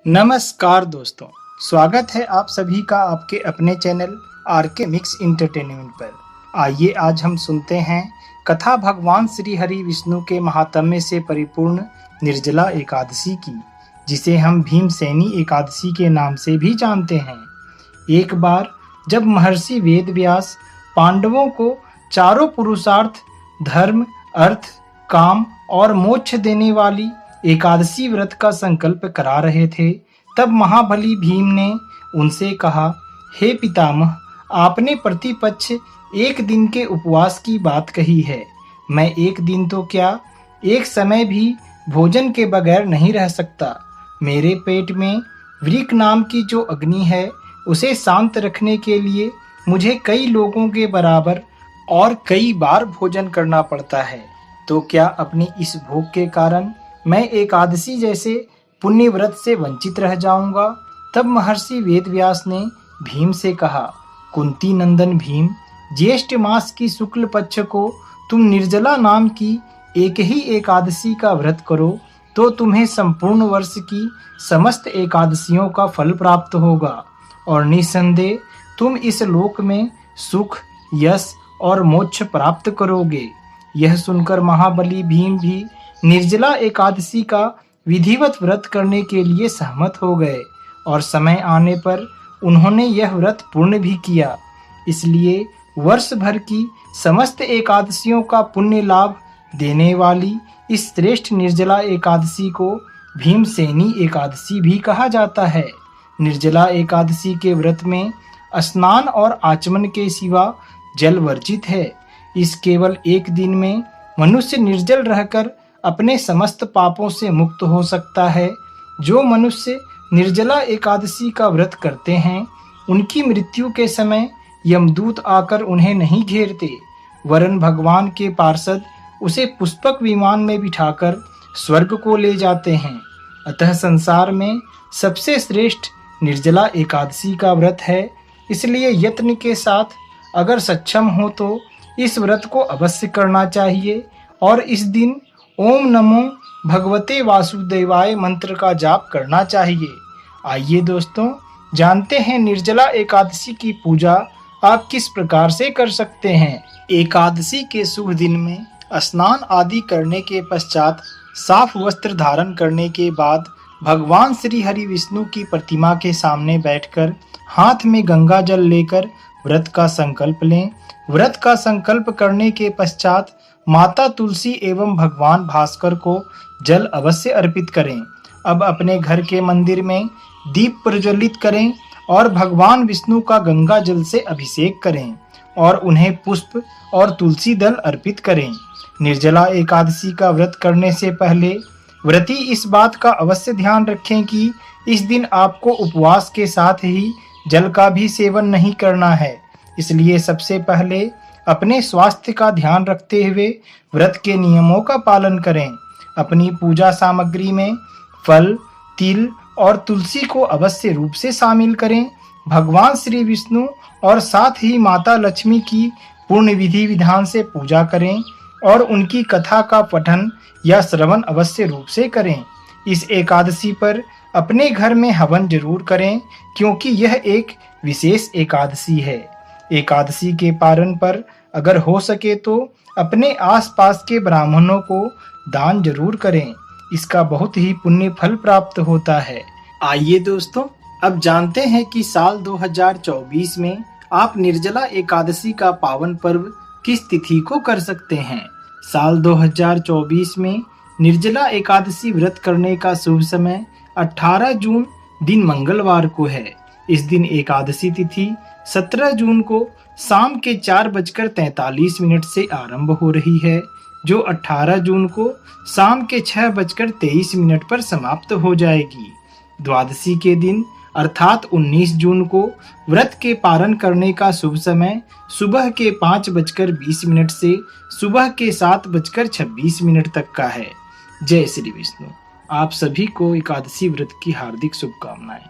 नमस्कार दोस्तों, स्वागत है आप सभी का आपके अपने चैनल आरके मिक्स इंटरटेनमेंट पर। आइए आज हम सुनते हैं कथा भगवान श्री हरि विष्णु के महात्म्य से परिपूर्ण निर्जला एकादशी की, जिसे हम भीमसेनी एकादशी के नाम से भी जानते हैं। एक बार जब महर्षि वेदव्यास पांडवों को चारों पुरुषार्थ धर्म, अर्थ, काम और मोक्ष देने वाली एकादशी व्रत का संकल्प करा रहे थे, तब महाबली भीम ने उनसे कहा, हे पितामह, आपने प्रतिपक्ष एक दिन के उपवास की बात कही है। मैं एक दिन तो क्या, एक समय भी भोजन के बगैर नहीं रह सकता। मेरे पेट में वृक नाम की जो अग्नि है, उसे शांत रखने के लिए मुझे कई लोगों के बराबर और कई बार भोजन करना पड़ता है। तो क्या अपनी इस भूख के कारण मैं एकादशी जैसे पुण्य व्रत से वंचित रह जाऊंगा? तब महर्षि वेदव्यास ने भीम से कहा, कुंती नंदन भीम, ज्येष्ठ मास की शुक्ल पक्ष को तुम निर्जला नाम की एक ही एकादशी का व्रत करो तो तुम्हें संपूर्ण वर्ष की समस्त एकादशियों का फल प्राप्त होगा और निसंदेह तुम इस लोक में सुख, यश और मोक्ष प्राप्त करोगे। यह सुनकर महाबली भीम भी निर्जला एकादशी का विधिवत व्रत करने के लिए सहमत हो गए और समय आने पर उन्होंने यह व्रत पूर्ण भी किया। इसलिए वर्ष भर की समस्त एकादशियों का पुण्य लाभ देने वाली इस श्रेष्ठ निर्जला एकादशी को भीमसेनी एकादशी भी कहा जाता है। निर्जला एकादशी के व्रत में स्नान और आचमन के सिवा जल वर्जित है। इस केवल एक दिन में मनुष्य निर्जल रहकर अपने समस्त पापों से मुक्त हो सकता है। जो मनुष्य निर्जला एकादशी का व्रत करते हैं, उनकी मृत्यु के समय यमदूत आकर उन्हें नहीं घेरते, वरन भगवान के पार्षद उसे पुष्पक विमान में बिठाकर स्वर्ग को ले जाते हैं। अतः संसार में सबसे श्रेष्ठ निर्जला एकादशी का व्रत है। इसलिए यत्न के साथ अगर सक्षम हो तो इस व्रत को अवश्य करना चाहिए और इस दिन ओम नमो भगवते वासुदेवाय मंत्र का जाप करना चाहिए। आइए दोस्तों, जानते हैं निर्जला एकादशी की पूजा आप किस प्रकार से कर सकते हैं। एकादशी के शुभ दिन में स्नान आदि करने के पश्चात साफ वस्त्र धारण करने के बाद भगवान श्री हरि विष्णु की प्रतिमा के सामने बैठकर हाथ में गंगा जल लेकर व्रत का संकल्प लें। व्रत का संकल्प करने के पश्चात माता तुलसी एवं भगवान भास्कर को जल अवश्य अर्पित करें। अब अपने घर के मंदिर में दीप प्रज्वलित करें और भगवान विष्णु का गंगा जल से अभिषेक करें और उन्हें पुष्प और तुलसी दल अर्पित करें। निर्जला एकादशी का व्रत करने से पहले व्रती इस बात का अवश्य ध्यान रखें कि इस दिन आपको उपवास के साथ ही जल का भी सेवन नहीं करना है। इसलिए सबसे पहले अपने स्वास्थ्य का ध्यान रखते हुए व्रत के नियमों का पालन करें। अपनी पूजा सामग्री में फल, तिल और तुलसी को अवश्य रूप से शामिल करें। भगवान श्री विष्णु और साथ ही माता लक्ष्मी की पूर्ण विधि विधान से पूजा करें और उनकी कथा का पठन या श्रवण अवश्य रूप से करें। इस एकादशी पर अपने घर में हवन जरूर करें, क्योंकि यह एक विशेष एकादशी है। एकादशी के पारण पर अगर हो सके तो अपने आसपास के ब्राह्मणों को दान जरूर करें। इसका बहुत ही पुण्य फल प्राप्त होता है। आइए दोस्तों, अब जानते हैं कि साल 2024 में आप निर्जला एकादशी का पावन पर्व किस तिथि को कर सकते हैं। साल 2024 में निर्जला एकादशी व्रत करने का शुभ समय 18 जून दिन मंगलवार को है। इस दिन एकादशी तिथि 17 जून को शाम के 4:43 से आरंभ हो रही है, जो 18 जून को शाम के 6:23 पर समाप्त हो जाएगी। द्वादशी के दिन अर्थात 19 जून को व्रत के पारण करने का शुभ समय सुबह के 5:20 से सुबह के 7:26 तक का है। जय श्री विष्णु। आप सभी को एकादशी व्रत की हार्दिक शुभकामनाएं।